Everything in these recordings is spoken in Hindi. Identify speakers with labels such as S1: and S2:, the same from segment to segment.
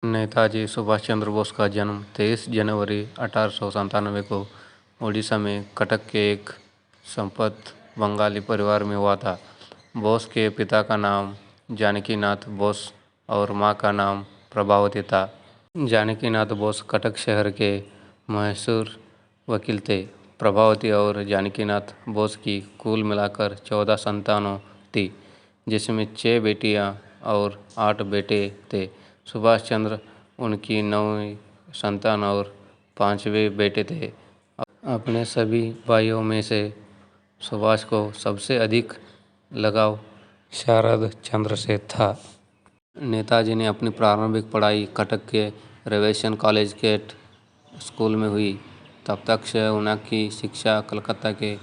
S1: नेताजी सुभाष चंद्र बोस का जन्म 23 जनवरी 1897 को उड़ीसा में कटक के एक संपन्न बंगाली परिवार में हुआ था। बोस के पिता का नाम जानकीनाथ बोस और मां का नाम प्रभावती था। जानकीनाथ बोस कटक शहर के मशहूर वकील थे। प्रभावती और जानकीनाथ बोस की कुल मिलाकर 14 संतानों थी, जिसमें 6 बेटियां और 8 बेटे थे। सुभाष चंद्र उनकी 9वीं संतान और 5वें बेटे थे। अपने सभी भाइयों में से सुभाष को सबसे अधिक लगाव शरद चंद्र से था। नेताजी ने अपनी प्रारंभिक पढ़ाई कटक के रेवेशन कॉलेज गेट स्कूल में हुई। तब तक से उनकी शिक्षा कलकत्ता के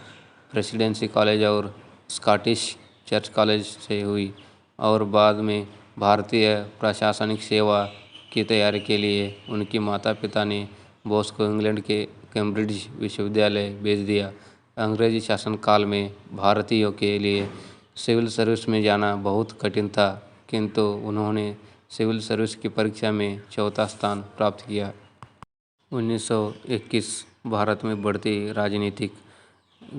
S1: प्रेसिडेंसी कॉलेज और स्कॉटिश चर्च कॉलेज से हुई और बाद में भारतीय प्रशासनिक सेवा की तैयारी के लिए उनके माता पिता ने बोस को इंग्लैंड के कैम्ब्रिज विश्वविद्यालय भेज दिया। अंग्रेजी शासनकाल में भारतीयों के लिए सिविल सर्विस में जाना बहुत कठिन था, किंतु उन्होंने सिविल सर्विस की परीक्षा में चौथा स्थान प्राप्त किया। 1921 भारत में बढ़ती राजनीतिक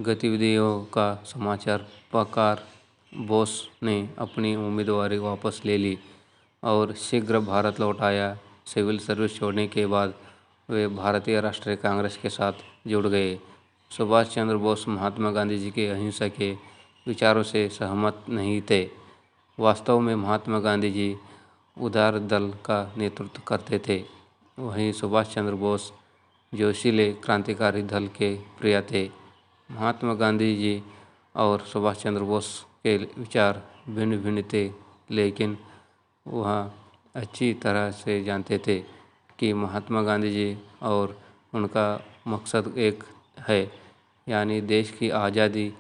S1: गतिविधियों का समाचार पाकर बोस ने अपनी उम्मीदवारी वापस ले ली और शीघ्र भारत लौट आया। सिविल सर्विस छोड़ने के बाद वे भारतीय राष्ट्रीय कांग्रेस के साथ जुड़ गए। सुभाष चंद्र बोस महात्मा गांधी जी के अहिंसा के विचारों से सहमत नहीं थे। वास्तव में महात्मा गांधी जी उदार दल का नेतृत्व करते थे, वहीं सुभाष चंद्र बोस जोशीले क्रांतिकारी दल के प्रिय थे। महात्मा गांधी जी और सुभाष चंद्र बोस के विचार भिन्न भिन्न थे, लेकिन वह अच्छी तरह से जानते थे कि महात्मा गांधी जी और उनका मकसद एक है, यानी देश की आज़ादी।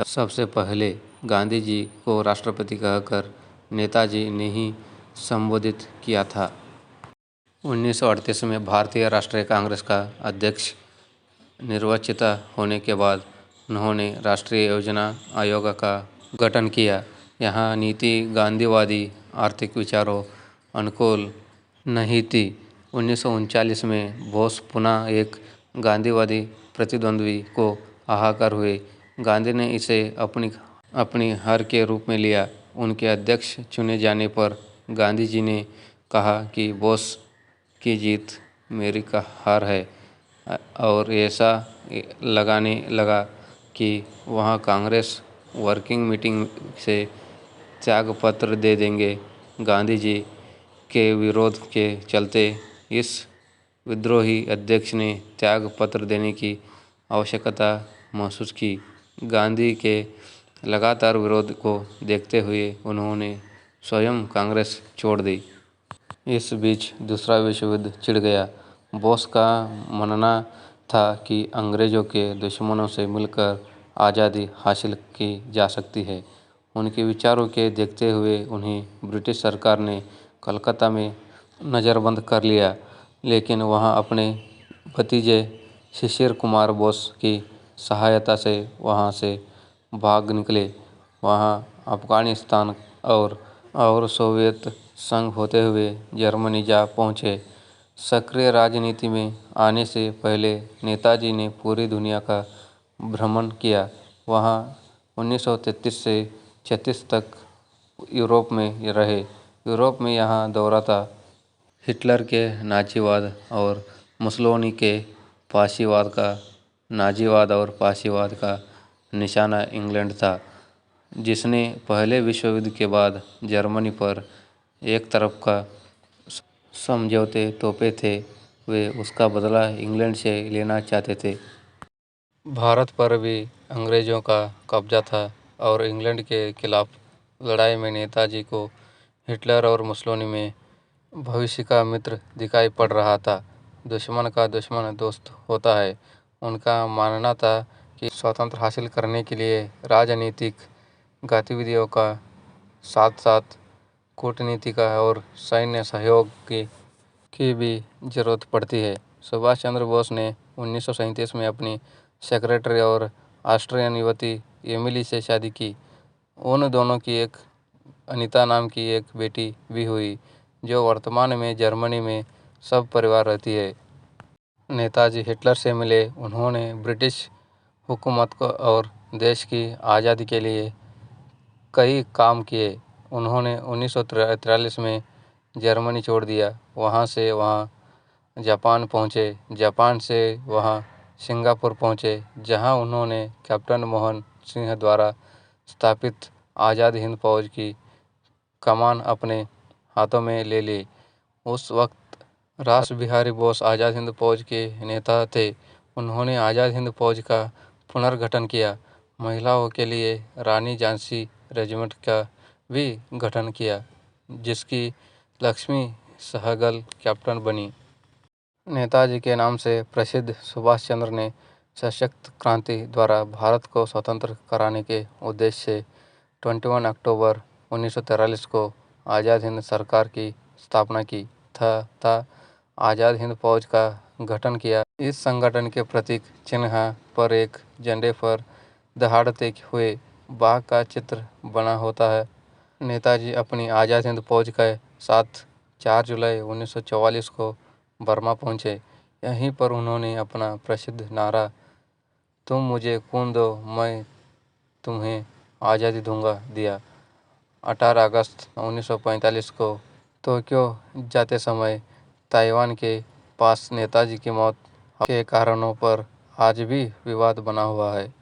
S1: सबसे पहले गांधी जी को राष्ट्रपति कहकर नेताजी ने ही संबोधित किया था। 1938 में भारतीय राष्ट्रीय कांग्रेस का अध्यक्ष निर्वाचित होने के बाद उन्होंने राष्ट्रीय योजना आयोग का गठन किया। यह नीति गांधीवादी आर्थिक विचारों अनुकूल नहीं थी। 1939 में बोस पुनः एक गांधीवादी प्रतिद्वंद्वी को आकर हुए। गांधी ने इसे अपनी हार के रूप में लिया। उनके अध्यक्ष चुने जाने पर गांधी जी ने कहा कि बोस की जीत मेरी हार है, और ऐसा लगाने लगा कि वह कांग्रेस वर्किंग मीटिंग से त्यागपत्र दे देंगे। गांधी जी के विरोध के चलते इस विद्रोही अध्यक्ष ने त्यागपत्र देने की आवश्यकता महसूस की। गांधी के लगातार विरोध को देखते हुए उन्होंने स्वयं कांग्रेस छोड़ दी। इस बीच दूसरा विश्व युद्ध छिड़ गया। बोस का मानना था कि अंग्रेजों के दुश्मनों से मिलकर आज़ादी हासिल की जा सकती है। उनके विचारों के देखते हुए उन्हें ब्रिटिश सरकार ने कलकत्ता में नज़रबंद कर लिया, लेकिन वहाँ अपने भतीजे शिशिर कुमार बोस की सहायता से वहाँ से भाग निकले। वहाँ अफगानिस्तान और सोवियत संघ होते हुए जर्मनी जा पहुँचे। सक्रिय राजनीति में आने से पहले नेताजी ने पूरी दुनिया का भ्रमण किया। वहाँ 1933 से 36 तक यूरोप में रहे। यूरोप में यहाँ दौरा था। हिटलर के नाजीवाद और मुसोलिनी के नाजीवाद और फासीवाद का निशाना इंग्लैंड था, जिसने पहले विश्व युद्ध के बाद जर्मनी पर एक तरफ का समझौते थोपे थे। वे उसका बदला इंग्लैंड से लेना चाहते थे। भारत पर भी अंग्रेज़ों का कब्जा था और इंग्लैंड के खिलाफ लड़ाई में नेताजी को हिटलर और मुसोलिनी में भविष्य का मित्र दिखाई पड़ रहा था। दुश्मन का दुश्मन दोस्त होता है। उनका मानना था कि स्वातंत्र्य हासिल करने के लिए राजनीतिक गतिविधियों का साथ साथ कूटनीतिक और सैन्य सहयोग की भी जरूरत पड़ती है। सुभाष चंद्र बोस ने 1937 में अपनी सेक्रेटरी और ऑस्ट्रियन युवती एमिली से शादी की। उन दोनों की एक अनीता नाम की एक बेटी भी हुई। जो वर्तमान में जर्मनी में सब परिवार रहती है। नेताजी हिटलर से मिले। उन्होंने ब्रिटिश हुकूमत को और देश की आज़ादी के लिए कई काम किए। उन्होंने 1943 में जर्मनी छोड़ दिया। वहाँ से वहाँ जापान पहुँचे। जापान से वहाँ सिंगापुर पहुँचे, जहाँ उन्होंने कैप्टन मोहन सिंह द्वारा स्थापित आज़ाद हिंद फौज की कमान अपने हाथों में ले ली। उस वक्त रास बिहारी बोस आज़ाद हिंद फौज के नेता थे। उन्होंने आज़ाद हिंद फौज का पुनर्गठन किया। महिलाओं के लिए रानी झांसी रेजिमेंट का भी गठन किया, जिसकी लक्ष्मी सहगल कैप्टन बनी। नेताजी के नाम से प्रसिद्ध सुभाष चंद्र ने सशक्त क्रांति द्वारा भारत को स्वतंत्र कराने के उद्देश्य से 21 अक्टूबर 1943 को आज़ाद हिंद सरकार की स्थापना की तथा आज़ाद हिंद फौज का गठन किया। इस संगठन के प्रतीक चिन्ह पर एक झंडे पर दहाड़ते हुए बाघ का चित्र बना होता है। नेताजी अपनी आज़ाद हिंद फौज के साथ 4 जुलाई 1944 को बर्मा पहुंचे। यहीं पर उन्होंने अपना प्रसिद्ध नारा "तुम मुझे खून दो, मैं तुम्हें आज़ादी दूंगा" दिया। 18 अगस्त 1945 को टोक्यो जाते समय ताइवान के पास नेताजी की मौत के कारणों पर आज भी विवाद बना हुआ है।